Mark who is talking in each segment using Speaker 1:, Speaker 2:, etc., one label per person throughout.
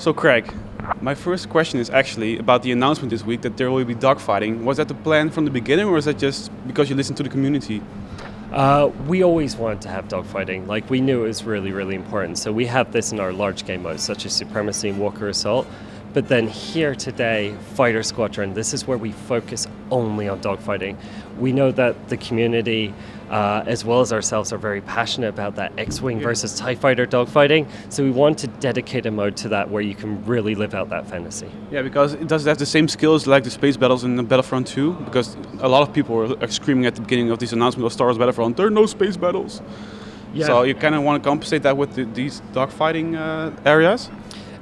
Speaker 1: So Craig, my first question is actually about the announcement this week that there will be dogfighting. Was that the plan from the beginning, or was that just because you listened to the community?
Speaker 2: We always wanted to have dogfighting. Like, we knew it was really, really important. So we have this in our large game modes, such as Supremacy and Walker Assault. But then here today, Fighter Squadron, this is where we focus only on dogfighting. We know that the community, as well as ourselves, are very passionate about that X-Wing versus TIE Fighter dogfighting. So we want to dedicate a mode to that where you can really live out that fantasy.
Speaker 1: Yeah, because it does have the same skills like the space battles in the Battlefront 2. Because a lot of people were screaming at the beginning of this announcement of Star Wars Battlefront, there are no space battles. Yeah. So you kind of want to compensate that with these dogfighting areas?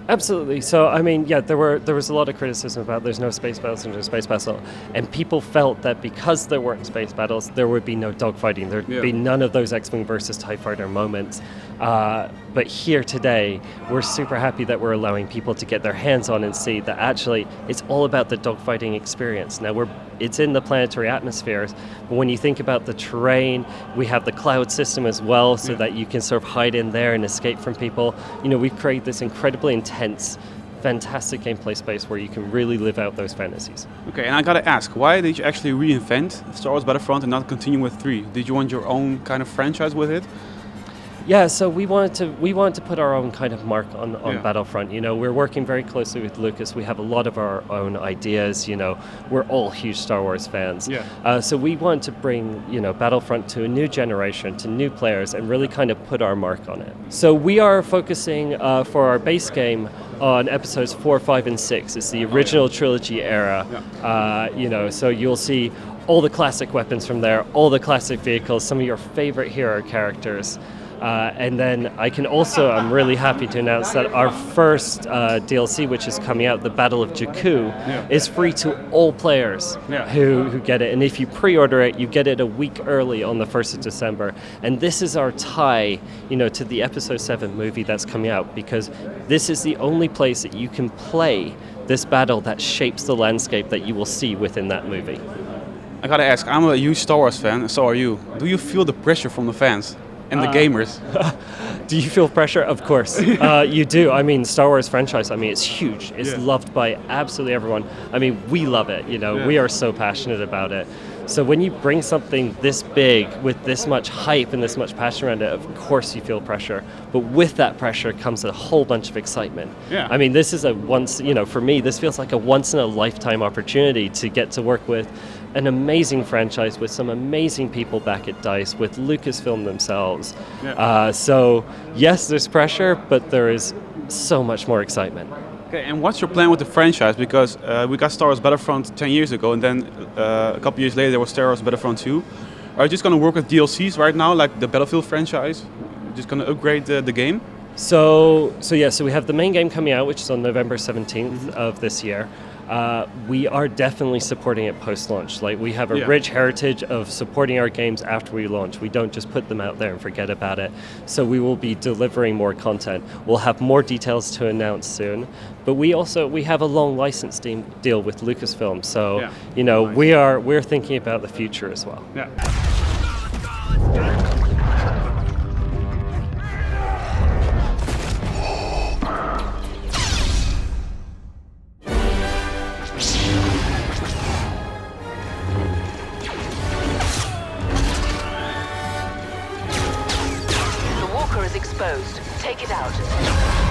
Speaker 2: Absolutely. So, I mean, yeah, there was a lot of criticism about there's no space battles and there's space battle, and people felt that because there weren't space battles, there would be no dogfighting. There'd be none of those X-Wing versus TIE Fighter moments. But here today, we're super happy that we're allowing people to get their hands on and see that actually it's all about the dogfighting experience. Now, it's in the planetary atmospheres, but when you think about the terrain, we have the cloud system as well, so that you can sort of hide in there and escape from people. You know, we've created this incredibly intense, fantastic gameplay space where you can really live out those fantasies.
Speaker 1: Okay, and I gotta ask, why did you actually reinvent Star Wars Battlefront and not continue with 3? Did you want your own kind of franchise with it?
Speaker 2: Yeah, so we wanted to put our own kind of mark on Battlefront. You know, we're working very closely with Lucas. We have a lot of our own ideas. You know, we're all huge Star Wars fans. Yeah. So we want to bring, you know, Battlefront to a new generation, to new players, and really kind of put our mark on it. So we are focusing for our base game on episodes 4, 5, and 6. It's the original trilogy era. Yeah. You know, so you'll see all the classic weapons from there, all the classic vehicles, some of your favorite hero characters. And then I'm really happy to announce that our first DLC, which is coming out, the Battle of Jakku, is free to all players who get it. And if you pre-order it, you get it a week early on the 1st of December. And this is our tie, you know, to the Episode 7 movie that's coming out, because this is the only place that you can play this battle that shapes the landscape that you will see within that movie.
Speaker 1: I gotta ask, I'm a huge Star Wars fan, and so are you. Do you feel the pressure from the fans? And the gamers.
Speaker 2: Do you feel pressure? Of course. You do. I mean, Star Wars franchise, I mean, it's huge. It's loved by absolutely everyone. I mean, we love it, you know. We are so passionate about it. So when you bring something this big with this much hype and this much passion around it, of course you feel pressure. But with that pressure comes a whole bunch of excitement. Yeah. I mean, this is for me, this feels like a once-in-a-lifetime opportunity to get to work with an amazing franchise with some amazing people back at DICE, with Lucasfilm themselves. Yeah. So yes, there's pressure, but there is so much more excitement.
Speaker 1: Okay, and what's your plan with the franchise? Because we got Star Wars Battlefront 10 years ago, and then a couple years later there was Star Wars Battlefront 2. Are you just going to work with DLCs right now, like the Battlefield franchise? Just going to upgrade the game?
Speaker 2: So we have the main game coming out, which is on November 17th of this year. We are definitely supporting it post-launch. Like, we have a rich heritage of supporting our games after we launch. We don't just put them out there and forget about it. So we will be delivering more content. We'll have more details to announce soon. But we have a long license deal with Lucasfilm. So you know, we're thinking about the future as well. Yeah.
Speaker 3: Exposed. Take it out.